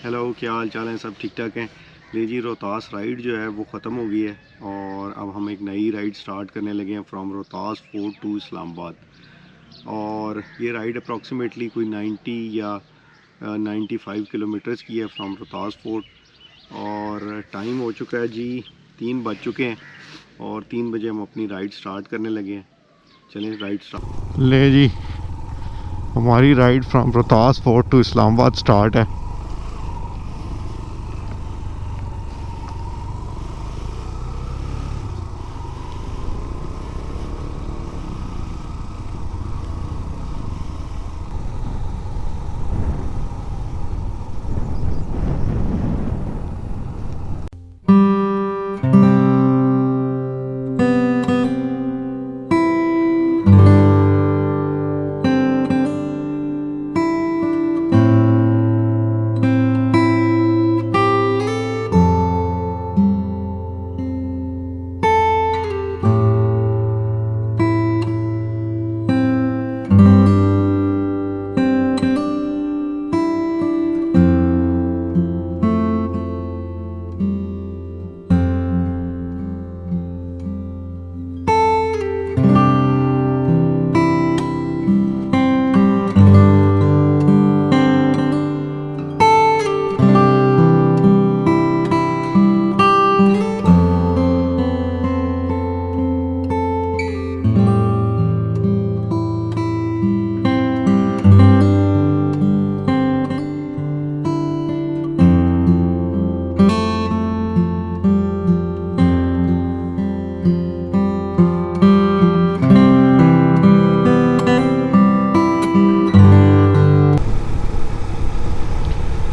Hello, क्या हाल चाल है? सब ठीक ठाक हैं? ले जी, रोहतास राइड जो है वो ख़त्म हो गई है और अब हम एक नई राइड स्टार्ट करने लगे हैं from Rohtas Fort to Islamabad. और ये राइड अप्रॉक्सीमेटली कोई 90 या 95 किलोमीटर्स की है फ्रॉम रोहतास फोर्ट। और टाइम हो चुका है जी, 3 बज चुके हैं और 3 बजे हम अपनी राइड स्टार्ट करने लगे हैं। चलें राइड स्टार्ट। ले जी, हमारी ride from Rohtas Fort to Islamabad start है।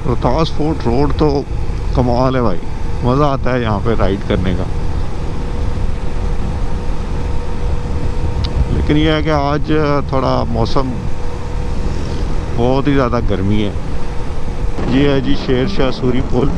रोहतास फोर्ट रोड तो कमाल है भाई, मज़ा आता है यहाँ पे राइड करने का। लेकिन यह है कि आज थोड़ा मौसम बहुत ही ज़्यादा गर्मी है। ये है जी शेर शाह सूरी पुल।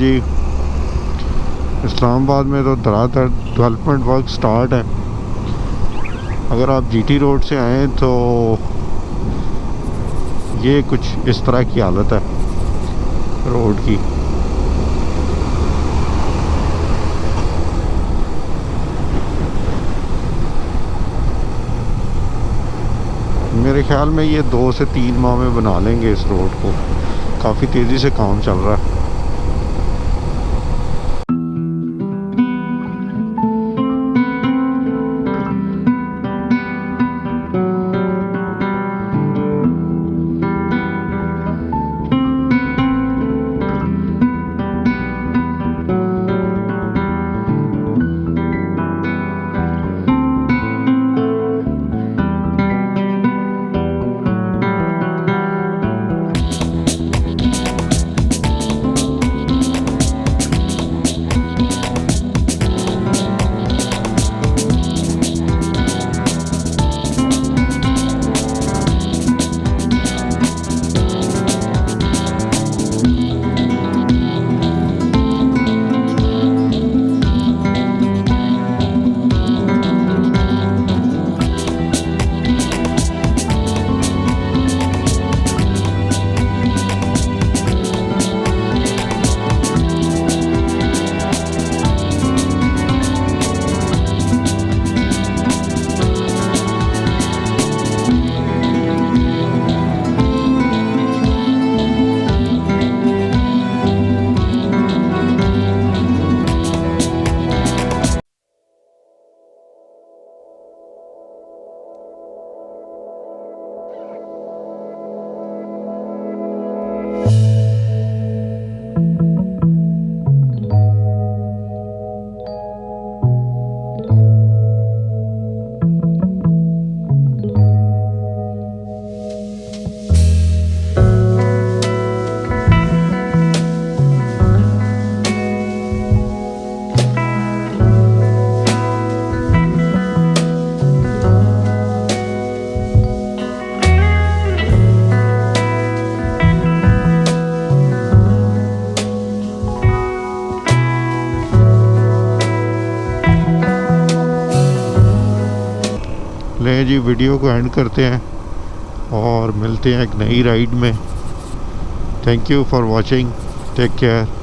जी, इस्लामाबाद में तो धड़ाधड़ डेवलपमेंट वर्क स्टार्ट है। अगर आप जीटी रोड से आएँ तो ये कुछ इस तरह की हालत है रोड की। मेरे ख्याल में ये 2 से 3 माह में बना लेंगे इस रोड को। काफ़ी तेज़ी से काम चल रहा है। ले जी, वीडियो को एंड करते हैं और मिलते हैं एक नई राइड में। Thank you for watching, take care.